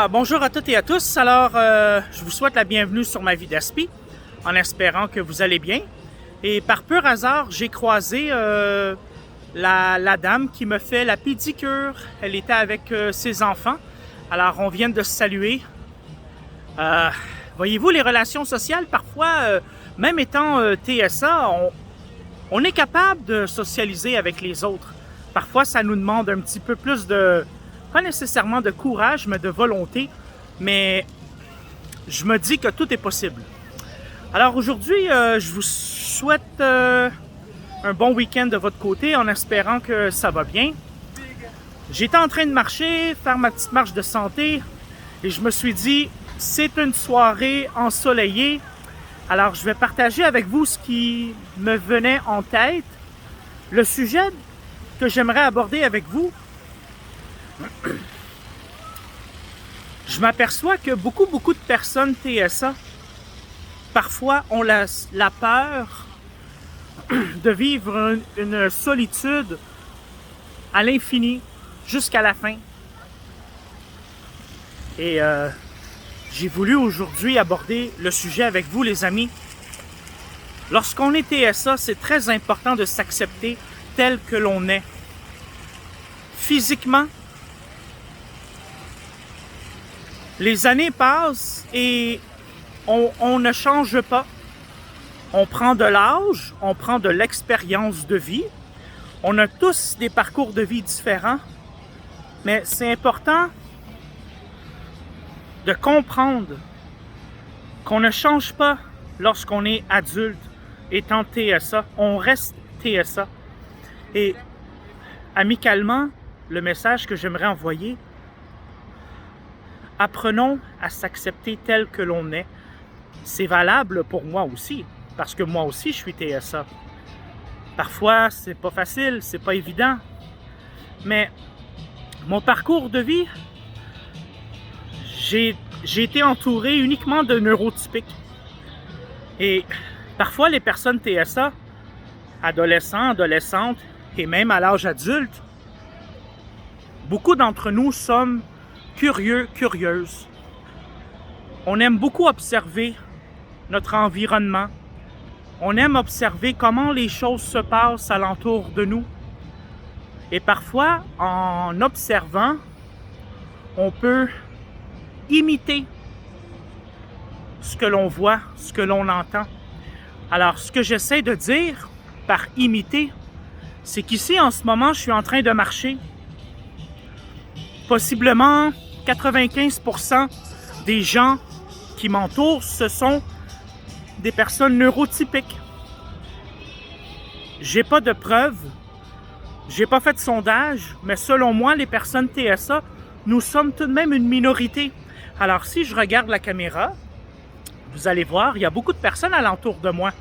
Bonjour à toutes et à tous. Alors, je vous souhaite la bienvenue sur ma vie d'aspi, en espérant que vous allez bien. Et par pur hasard, j'ai croisé la dame qui me fait la pédicure. Elle était avec ses enfants. Alors, on vient de se saluer. Euh, Voyez-vous, les relations sociales, parfois, même étant TSA, on est capable de socialiser avec les autres. Parfois, ça nous demande un petit peu plus de, pas nécessairement de courage, mais de volonté. Mais je me dis que tout est possible. Alors aujourd'hui, je vous souhaite un bon week-end de votre côté en espérant que ça va bien. J'étais en train de marcher, faire ma petite marche de santé et je me suis dit, c'est une soirée ensoleillée. Alors je vais partager avec vous ce qui me venait en tête. Le sujet que j'aimerais aborder avec vous, je m'aperçois que beaucoup de personnes TSA, parfois, ont la peur de vivre une solitude à l'infini, jusqu'à la fin. Et j'ai voulu aujourd'hui aborder le sujet avec vous, les amis. Lorsqu'on est TSA, c'est très important de s'accepter tel que l'on est. Physiquement, les années passent et on ne change pas. On prend de l'âge, on prend de l'expérience de vie. On a tous des parcours de vie différents, mais c'est important de comprendre qu'on ne change pas lorsqu'on est adulte étant TSA. On reste TSA. Et amicalement, le message que j'aimerais envoyer, apprenons à s'accepter tel que l'on est. C'est valable pour moi aussi, parce que moi aussi je suis TSA. Parfois, c'est pas facile, c'est pas évident, mais mon parcours de vie, j'ai été entouré uniquement de neurotypiques. Et parfois, les personnes TSA, adolescents, adolescentes, et même à l'âge adulte, beaucoup d'entre nous sommes curieux, curieuses. On aime beaucoup observer notre environnement. On aime observer comment les choses se passent alentour de nous. Et parfois, en observant, on peut imiter ce que l'on voit, ce que l'on entend. Alors, ce que j'essaie de dire par imiter, c'est qu'ici, en ce moment, je suis en train de marcher. Possiblement 95% des gens qui m'entourent, ce sont des personnes neurotypiques. J'ai pas de preuves, j'ai pas fait de sondage, mais selon moi, les personnes TSA, nous sommes tout de même une minorité. Alors, si je regarde la caméra, vous allez voir, il y a beaucoup de personnes alentour de moi.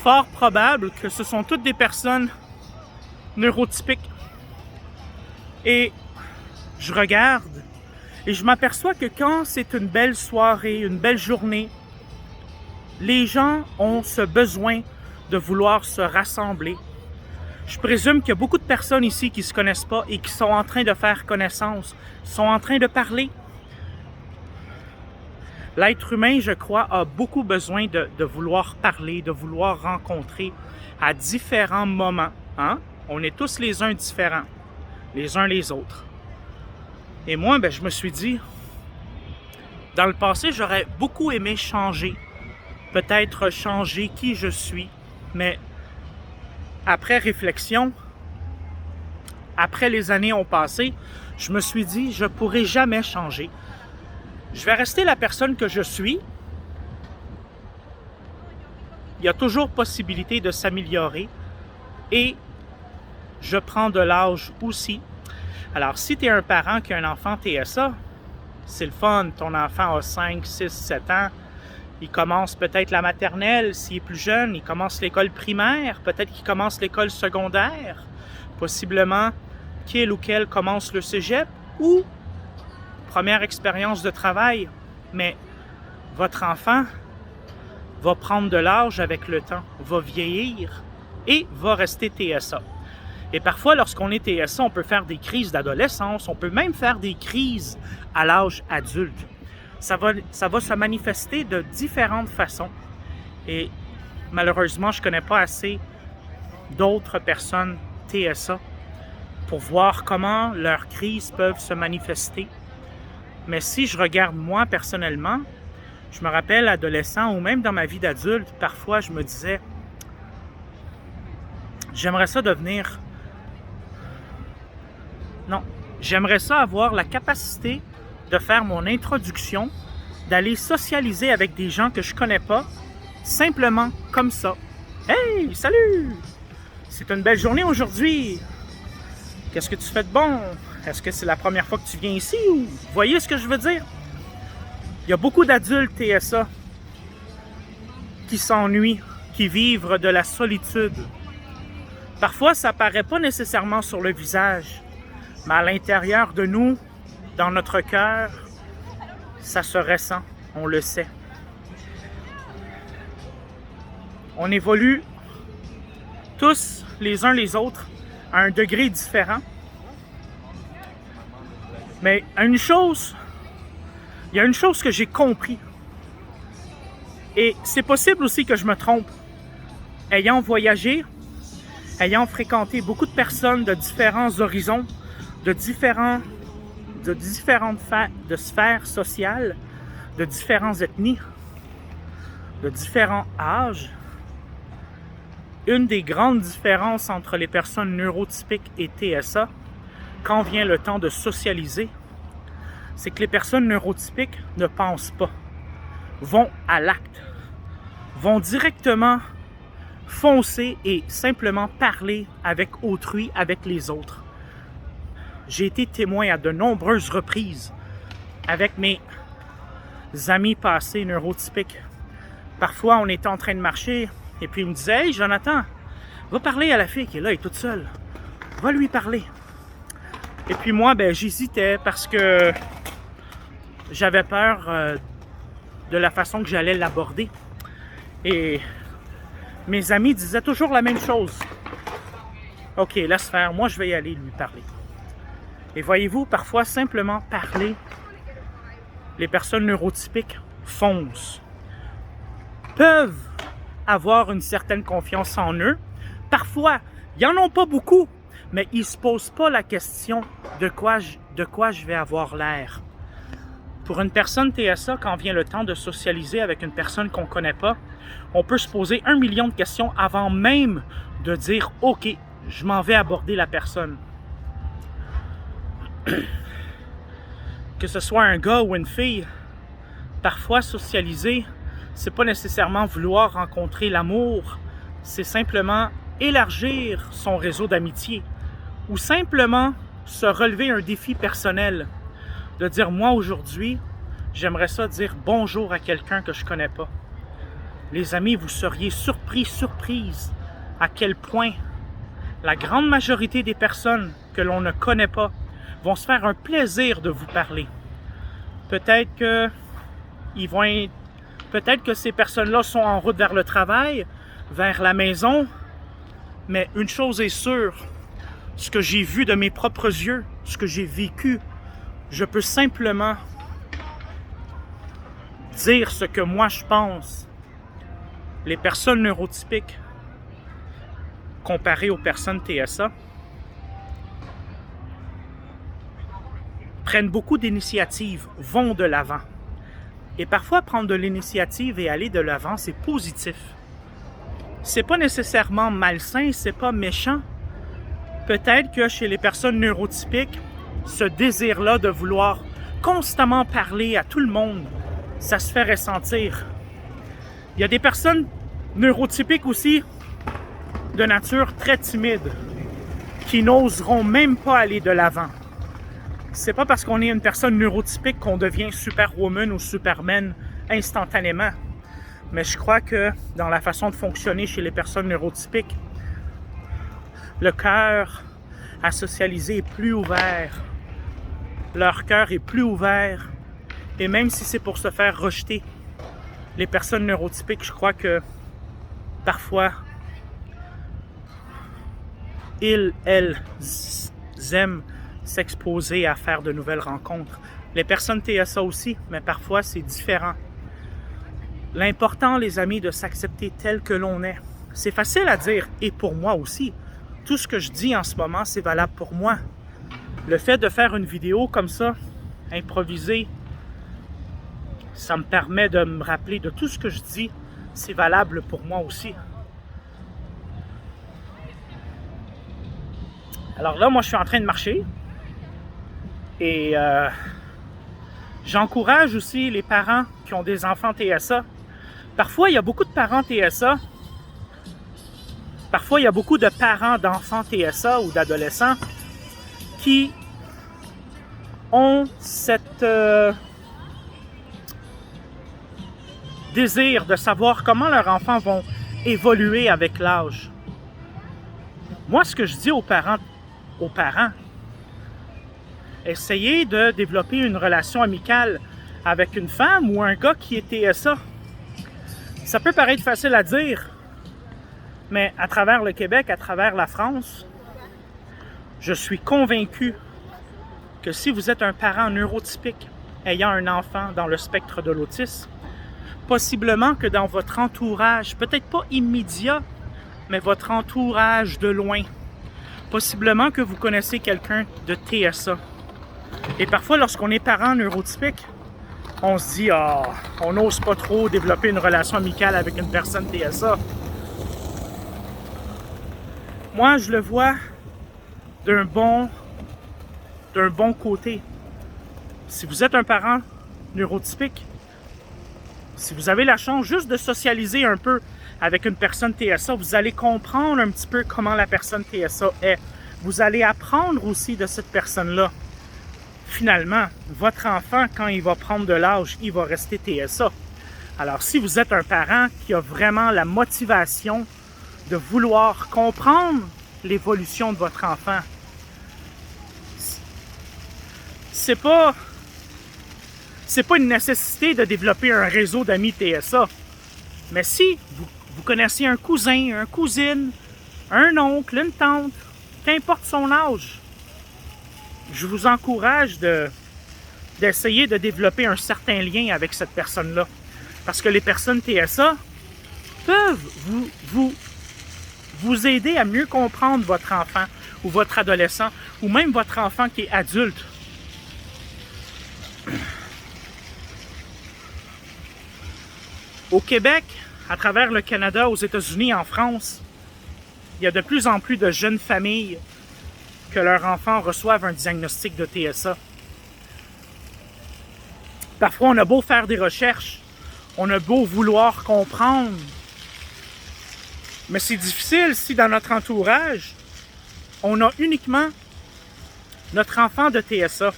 Fort probable que ce sont toutes des personnes neurotypiques. Et je regarde et je m'aperçois que quand c'est une belle soirée, une belle journée, les gens ont ce besoin de vouloir se rassembler. Je présume qu'il y a beaucoup de personnes ici qui ne se connaissent pas et qui sont en train de faire connaissance, sont en train de parler. L'être humain, je crois, a beaucoup besoin de vouloir parler, de vouloir rencontrer à différents moments. Hein? On est tous les uns différents, les uns les autres. Et moi, je me suis dit, dans le passé, j'aurais beaucoup aimé changer. Peut-être changer qui je suis. Mais après réflexion, après les années ont passé, je me suis dit, je ne pourrai jamais changer. Je vais rester la personne que je suis. Il y a toujours possibilité de s'améliorer. Et je prends de l'âge aussi. Alors, si tu es un parent qui a un enfant TSA, c'est le fun. Ton enfant a 5, 6, 7 ans. Il commence peut-être la maternelle. S'il est plus jeune, il commence l'école primaire. Peut-être qu'il commence l'école secondaire. Possiblement qu'il ou qu'elle commence le cégep ou première expérience de travail. Mais votre enfant va prendre de l'âge avec le temps, va vieillir et va rester TSA. Et parfois, lorsqu'on est TSA, on peut faire des crises d'adolescence, on peut même faire des crises à l'âge adulte. Ça va se manifester de différentes façons. Et malheureusement, je ne connais pas assez d'autres personnes TSA pour voir comment leurs crises peuvent se manifester. Mais si je regarde moi personnellement, je me rappelle adolescent ou même dans ma vie d'adulte, parfois je me disais, j'aimerais ça devenir... Non, j'aimerais ça avoir la capacité de faire mon introduction, d'aller socialiser avec des gens que je connais pas, simplement comme ça. Hey, salut! C'est une belle journée aujourd'hui. Qu'est-ce que tu fais de bon? Est-ce que c'est la première fois que tu viens ici ou... Vous voyez ce que je veux dire? Il y a beaucoup d'adultes TSA qui s'ennuient, qui vivent de la solitude. Parfois, ça paraît pas nécessairement sur le visage, mais à l'intérieur de nous, dans notre cœur, ça se ressent, on le sait. On évolue tous les uns les autres à un degré différent. Mais il y a une chose que j'ai compris. Et c'est possible aussi que je me trompe. Ayant voyagé, ayant fréquenté beaucoup de personnes de différents horizons, de différentes sphères sociales, de différentes ethnies, de différents âges, une des grandes différences entre les personnes neurotypiques et TSA, quand vient le temps de socialiser, c'est que les personnes neurotypiques ne pensent pas, vont à l'acte, vont directement foncer et simplement parler avec autrui, avec les autres. J'ai été témoin à de nombreuses reprises avec mes amis passés neurotypiques. Parfois, on était en train de marcher et puis il me disait « Hey, Jonathan, va parler à la fille qui est là, elle est toute seule. Va lui parler. » Et puis moi, j'hésitais parce que j'avais peur de la façon que j'allais l'aborder. Et mes amis disaient toujours la même chose. « Ok, laisse faire, moi je vais y aller lui parler. » Et voyez-vous, parfois, simplement parler, les personnes neurotypiques foncent, peuvent avoir une certaine confiance en eux. Parfois, ils n'en ont pas beaucoup, mais ils ne se posent pas la question de quoi je vais avoir l'air. Pour une personne TSA, quand vient le temps de socialiser avec une personne qu'on ne connaît pas, on peut se poser 1 million de questions avant même de dire « Ok, je m'en vais aborder la personne. » Que ce soit un gars ou une fille, parfois socialiser, c'est pas nécessairement vouloir rencontrer l'amour, c'est simplement élargir son réseau d'amitié ou simplement se relever un défi personnel, de dire moi aujourd'hui, j'aimerais ça dire bonjour à quelqu'un que je connais pas. Les amis, vous seriez surprise à quel point la grande majorité des personnes que l'on ne connaît pas vont se faire un plaisir de vous parler. Peut-être que ces personnes-là sont en route vers le travail, vers la maison, mais une chose est sûre, ce que j'ai vu de mes propres yeux, ce que j'ai vécu, je peux simplement dire ce que moi je pense. Les personnes neurotypiques, comparées aux personnes TSA, prennent beaucoup d'initiatives, vont de l'avant. Et parfois, prendre de l'initiative et aller de l'avant, c'est positif. C'est pas nécessairement malsain, c'est pas méchant. Peut-être que chez les personnes neurotypiques, ce désir-là de vouloir constamment parler à tout le monde, ça se fait ressentir. Il y a des personnes neurotypiques aussi, de nature très timide, qui n'oseront même pas aller de l'avant. C'est pas parce qu'on est une personne neurotypique qu'on devient superwoman ou superman instantanément. Mais je crois que dans la façon de fonctionner chez les personnes neurotypiques, le cœur à socialiser est plus ouvert. Leur cœur est plus ouvert. Et même si c'est pour se faire rejeter, les personnes neurotypiques, je crois que parfois, elles aiment s'exposer à faire de nouvelles rencontres. Les personnes TSA aussi, mais parfois c'est différent. L'important, les amis, de s'accepter tel que l'on est. C'est facile à dire, et pour moi aussi. Tout ce que je dis en ce moment, c'est valable pour moi. Le fait de faire une vidéo comme ça, improvisée, ça me permet de me rappeler de tout ce que je dis, c'est valable pour moi aussi. Alors là, moi, je suis en train de marcher et j'encourage aussi les parents qui ont des enfants TSA. Parfois, il y a beaucoup de parents TSA. Parfois, il y a beaucoup de parents d'enfants TSA ou d'adolescents qui ont cette désir de savoir comment leurs enfants vont évoluer avec l'âge. Moi, ce que je dis aux parents, essayez de développer une relation amicale avec une femme ou un gars qui est TSA. Ça peut paraître facile à dire, mais à travers le Québec, à travers la France, je suis convaincu que si vous êtes un parent neurotypique ayant un enfant dans le spectre de l'autisme, possiblement que dans votre entourage, peut-être pas immédiat, mais votre entourage de loin, possiblement que vous connaissez quelqu'un de TSA. Et parfois, lorsqu'on est parent neurotypique, on se dit, on n'ose pas trop développer une relation amicale avec une personne TSA. Moi, je le vois d'un bon côté. Si vous êtes un parent neurotypique, si vous avez la chance juste de socialiser un peu avec une personne TSA, vous allez comprendre un petit peu comment la personne TSA est. Vous allez apprendre aussi de cette personne-là. Finalement, votre enfant, quand il va prendre de l'âge, il va rester TSA. Alors, si vous êtes un parent qui a vraiment la motivation de vouloir comprendre l'évolution de votre enfant, c'est pas une nécessité de développer un réseau d'amis TSA. Mais si vous connaissez un cousin, une cousine, un oncle, une tante, qu'importe son âge, je vous encourage d'essayer de développer un certain lien avec cette personne-là. Parce que les personnes TSA peuvent vous aider à mieux comprendre votre enfant ou votre adolescent ou même votre enfant qui est adulte. Au Québec, à travers le Canada, aux États-Unis, en France, il y a de plus en plus de jeunes familles que leurs enfants reçoivent un diagnostic de TSA. Parfois, on a beau faire des recherches, on a beau vouloir comprendre, mais c'est difficile si dans notre entourage, on a uniquement notre enfant de TSA.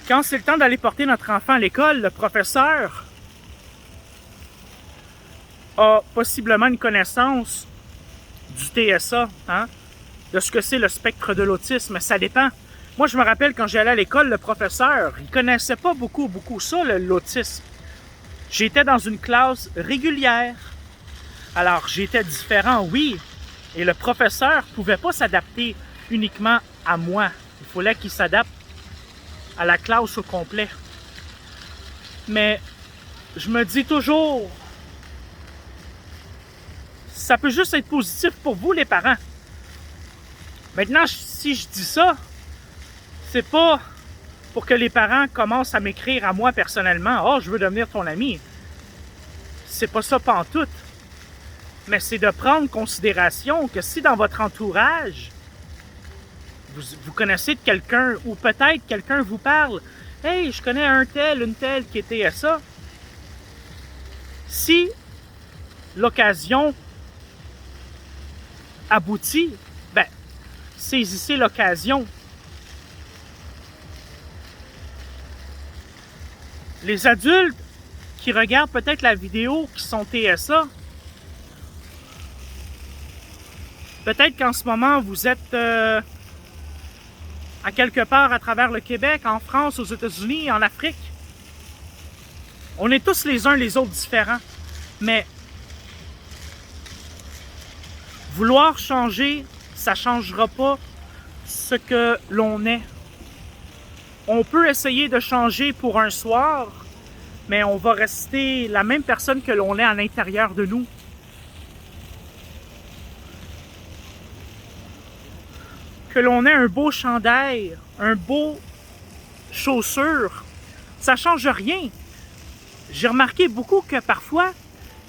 Quand c'est le temps d'aller porter notre enfant à l'école, le professeur a possiblement une connaissance du TSA, de ce que c'est le spectre de l'autisme. Ça dépend. Moi, je me rappelle quand j'allais à l'école, le professeur, il ne connaissait pas beaucoup ça, l'autisme. J'étais dans une classe régulière. Alors, j'étais différent, oui. Et le professeur ne pouvait pas s'adapter uniquement à moi. Il fallait qu'il s'adapte à la classe au complet. Mais je me dis toujours, ça peut juste être positif pour vous, les parents. Maintenant, si je dis ça, c'est pas pour que les parents commencent à m'écrire à moi personnellement, « Oh, je veux devenir ton ami. » C'est pas ça pantoute. Mais c'est de prendre en considération que si dans votre entourage, vous connaissez quelqu'un, ou peut-être quelqu'un vous parle, « Hey, je connais un tel, une telle qui était à ça. » Si l'occasion aboutit, ben, saisissez l'occasion. Les adultes qui regardent peut-être la vidéo, qui sont TSA, peut-être qu'en ce moment, vous êtes à quelque part à travers le Québec, en France, aux États-Unis, en Afrique. On est tous les uns les autres différents, mais vouloir changer ça ne changera pas ce que l'on est. On peut essayer de changer pour un soir, mais on va rester la même personne que l'on est à l'intérieur de nous. Que l'on ait un beau chandail, un beau chaussure, ça ne change rien. J'ai remarqué beaucoup que parfois,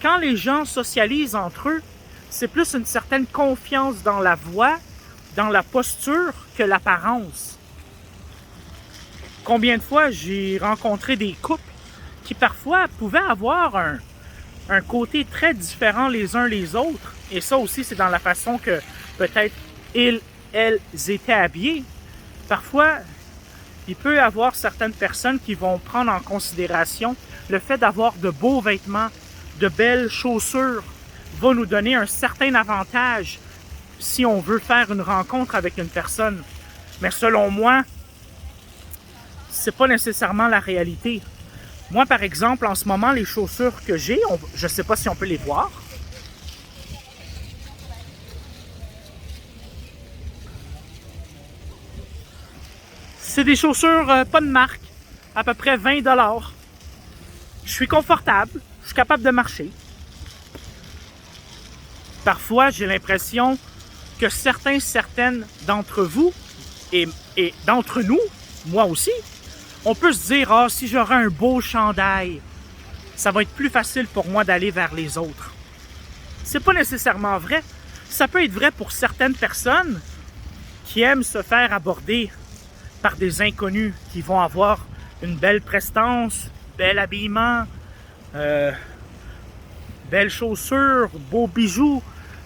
quand les gens socialisent entre eux, c'est plus une certaine confiance dans la voix, dans la posture, que l'apparence. Combien de fois j'ai rencontré des couples qui parfois pouvaient avoir un côté très différent les uns les autres. Et ça aussi, c'est dans la façon que peut-être elles étaient habillées. Parfois, il peut y avoir certaines personnes qui vont prendre en considération le fait d'avoir de beaux vêtements, de belles chaussures, va nous donner un certain avantage si on veut faire une rencontre avec une personne. Mais selon moi, c'est pas nécessairement la réalité. Moi, par exemple, en ce moment, les chaussures que j'ai, je ne sais pas si on peut les voir. C'est des chaussures pas de marque, à peu près 20 $. Je suis confortable, je suis capable de marcher. Parfois, j'ai l'impression que certaines d'entre vous et d'entre nous, moi aussi, on peut se dire, ah, si j'aurais un beau chandail, ça va être plus facile pour moi d'aller vers les autres. C'est pas nécessairement vrai. Ça peut être vrai pour certaines personnes qui aiment se faire aborder par des inconnus qui vont avoir une belle prestance, bel habillement, belles chaussures, beaux bijoux.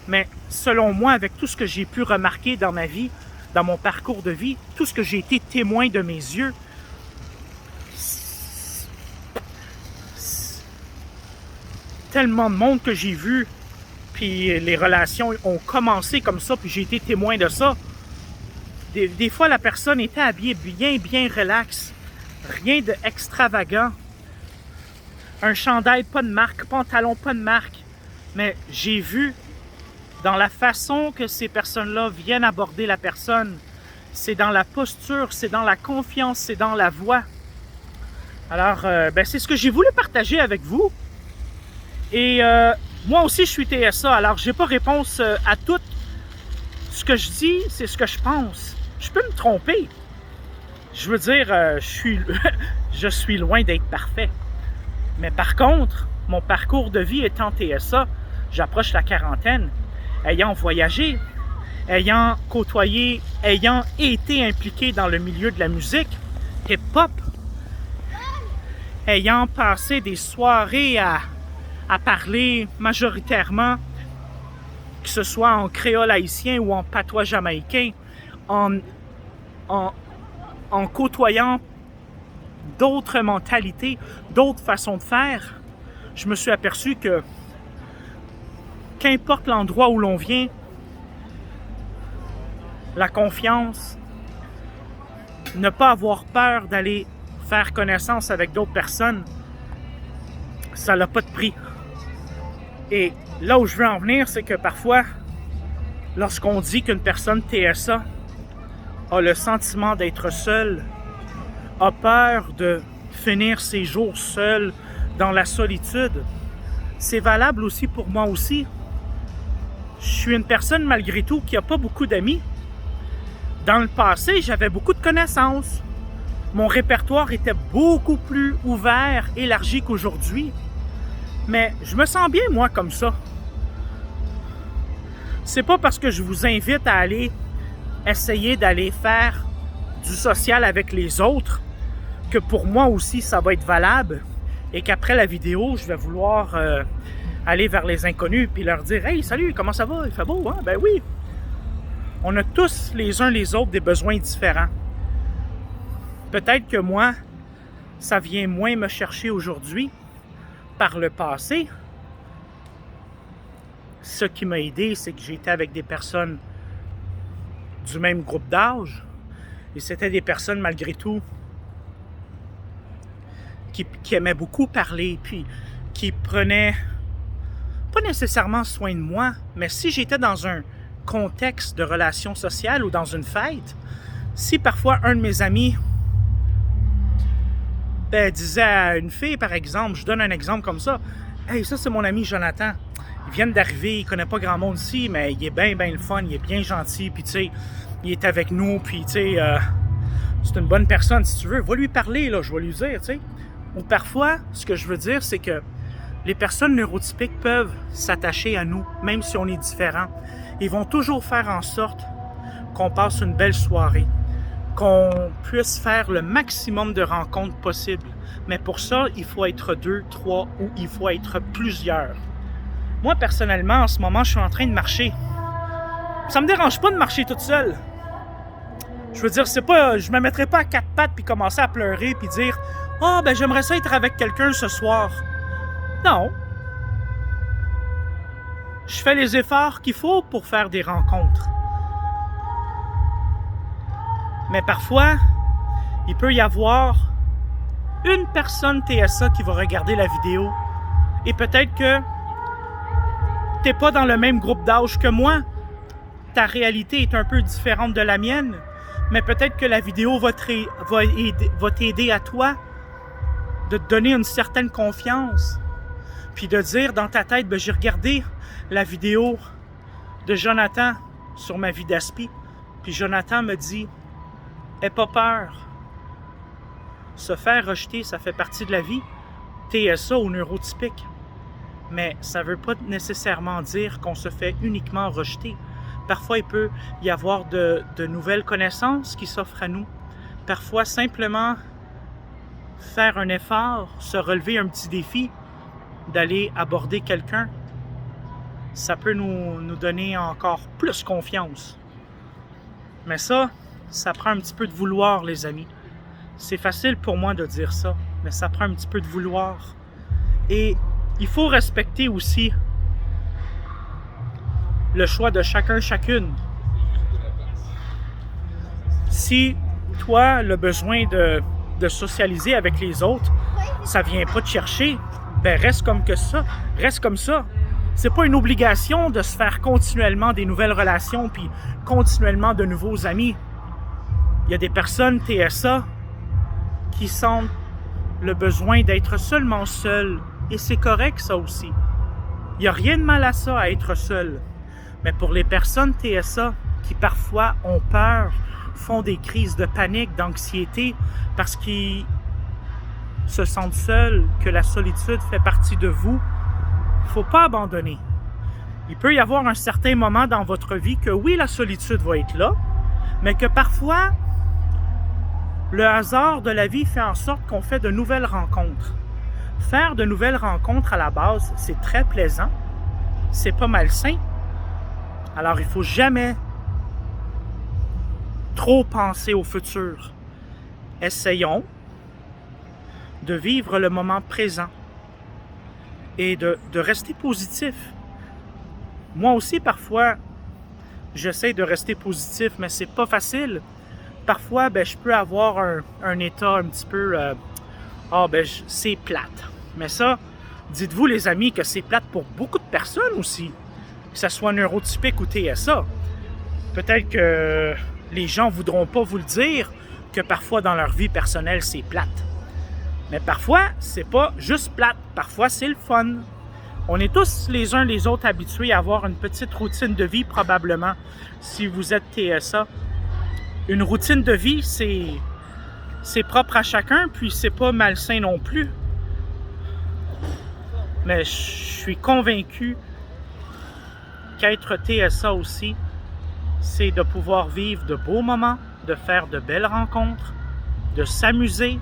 Mais selon moi, avec tout ce que j'ai pu remarquer dans ma vie, dans mon parcours de vie, tout ce que j'ai été témoin de mes yeux, tellement de monde que j'ai vu, puis les relations ont commencé comme ça, puis j'ai été témoin de ça. Des fois, la personne était habillée bien relax, rien d'extravagant. Un chandail pas de marque, pantalon pas de marque. Mais j'ai vu dans la façon que ces personnes-là viennent aborder la personne, c'est dans la posture, c'est dans la confiance, c'est dans la voix. Alors, c'est ce que j'ai voulu partager avec vous. Et moi aussi, je suis TSA, alors j'ai pas réponse à tout. Ce que je dis, c'est ce que je pense. Je peux me tromper. Je veux dire, je suis loin d'être parfait. Mais par contre, mon parcours de vie étant TSA, j'approche la quarantaine, ayant voyagé, ayant côtoyé, ayant été impliqué dans le milieu de la musique, hip-hop, ayant passé des soirées à parler majoritairement, que ce soit en créole haïtien ou en patois jamaïcain, en côtoyant d'autres mentalités, d'autres façons de faire, je me suis aperçu que qu'importe l'endroit où l'on vient, la confiance, ne pas avoir peur d'aller faire connaissance avec d'autres personnes, ça n'a pas de prix. Et là où je veux en venir, c'est que parfois, lorsqu'on dit qu'une personne TSA a le sentiment d'être seule, a peur de finir ses jours seul dans la solitude, c'est valable aussi pour moi aussi. Je suis une personne malgré tout qui n'a pas beaucoup d'amis. Dans le passé, j'avais beaucoup de connaissances. Mon répertoire était beaucoup plus ouvert, élargi qu'aujourd'hui. Mais je me sens bien, moi, comme ça. C'est pas parce que je vous invite à aller essayer d'aller faire du social avec les autres que pour moi aussi, ça va être valable et qu'après la vidéo, je vais vouloir aller vers les inconnus puis leur dire « Hey, salut, comment ça va? Il fait beau, hein? » Ben oui. On a tous les uns les autres des besoins différents. Peut-être que moi, ça vient moins me chercher aujourd'hui. Par le passé, ce qui m'a aidé, c'est que j'étais avec des personnes du même groupe d'âge et c'était des personnes malgré tout qui aimaient beaucoup parler puis qui prenaient pas nécessairement soin de moi, mais si j'étais dans un contexte de relation sociale ou dans une fête, si parfois un de mes amis disait à une fille, par exemple, je donne un exemple comme ça, « Hey, ça c'est mon ami Jonathan, il vient d'arriver, il connaît pas grand monde ici, mais il est bien le fun, il est bien gentil, puis tu sais, il est avec nous, puis tu sais, c'est une bonne personne, si tu veux, va lui parler, là, je vais lui dire, tu sais. » Ou parfois, ce que je veux dire, c'est que les personnes neurotypiques peuvent s'attacher à nous, même si on est différents. Ils vont toujours faire en sorte qu'on passe une belle soirée, qu'on puisse faire le maximum de rencontres possibles. Mais pour ça, il faut être 2, 3 ou il faut être plusieurs. Moi, personnellement, en ce moment, je suis en train de marcher. Ça me dérange pas de marcher toute seule. Je veux dire, c'est pas, je me mettrai pas à 4 pattes puis commencer à pleurer puis dire « Ah, ben j'aimerais ça être avec quelqu'un ce soir. » Non. Je fais les efforts qu'il faut pour faire des rencontres. Mais parfois, il peut y avoir une personne TSA qui va regarder la vidéo et peut-être que t'es pas dans le même groupe d'âge que moi. Ta réalité est un peu différente de la mienne, mais peut-être que la vidéo va t'aider à toi de te donner une certaine confiance. Puis de dire dans ta tête, ben, j'ai regardé la vidéo de Jonathan sur ma vie d'aspi. Puis Jonathan me dit, aie pas peur. Se faire rejeter, ça fait partie de la vie. TSA ou neurotypique. Mais ça ne veut pas nécessairement dire qu'on se fait uniquement rejeter. Parfois, il peut y avoir de nouvelles connaissances qui s'offrent à nous. Parfois, simplement faire un effort, se relever un petit défi, d'aller aborder quelqu'un, ça peut nous donner encore plus confiance. Mais ça prend un petit peu de vouloir, les amis. C'est facile pour moi de dire ça, mais ça prend un petit peu de vouloir. Et il faut respecter aussi le choix de chacun, chacune. Si toi, le besoin de socialiser avec les autres, ça vient pas te chercher, ben reste comme ça. C'est pas une obligation de se faire continuellement des nouvelles relations puis continuellement de nouveaux amis. Il y a des personnes TSA qui sentent le besoin d'être seulement seules et c'est correct ça aussi. Il n'y a rien de mal à ça, à être seul. Mais pour les personnes TSA qui parfois ont peur, font des crises de panique, d'anxiété parce qu'ils se sentent seuls, que la solitude fait partie de vous, il ne faut pas abandonner. Il peut y avoir un certain moment dans votre vie que oui, la solitude va être là, mais que parfois, le hasard de la vie fait en sorte qu'on fait de nouvelles rencontres. Faire de nouvelles rencontres à la base, c'est très plaisant, c'est pas malsain. Alors, il ne faut jamais trop penser au futur. Essayons de vivre le moment présent et de rester positif. Moi aussi, parfois, j'essaie de rester positif, mais c'est pas facile. Parfois, ben, je peux avoir un état un petit peu... c'est plate. Mais ça, dites-vous, les amis, que c'est plate pour beaucoup de personnes aussi. Que ce soit neurotypique ou TSA. Peut-être que les gens ne voudront pas vous le dire que parfois dans leur vie personnelle, c'est plate. Mais parfois, c'est pas juste plate. Parfois, c'est le fun. On est tous les uns les autres habitués à avoir une petite routine de vie, probablement, si vous êtes TSA. Une routine de vie, c'est propre à chacun, puis c'est pas malsain non plus. Mais je suis convaincu qu'être TSA aussi, c'est de pouvoir vivre de beaux moments, de faire de belles rencontres, de s'amuser,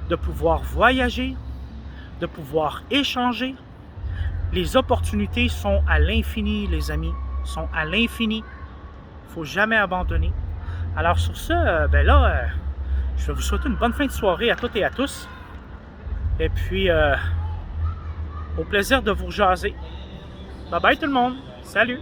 de pouvoir voyager, de pouvoir échanger. Les opportunités sont à l'infini, les amis, sont à l'infini. Il ne faut jamais abandonner. Alors sur ce, je vais vous souhaiter une bonne fin de soirée à toutes et à tous. Et puis, au plaisir de vous jaser. Bye bye tout le monde. Salut!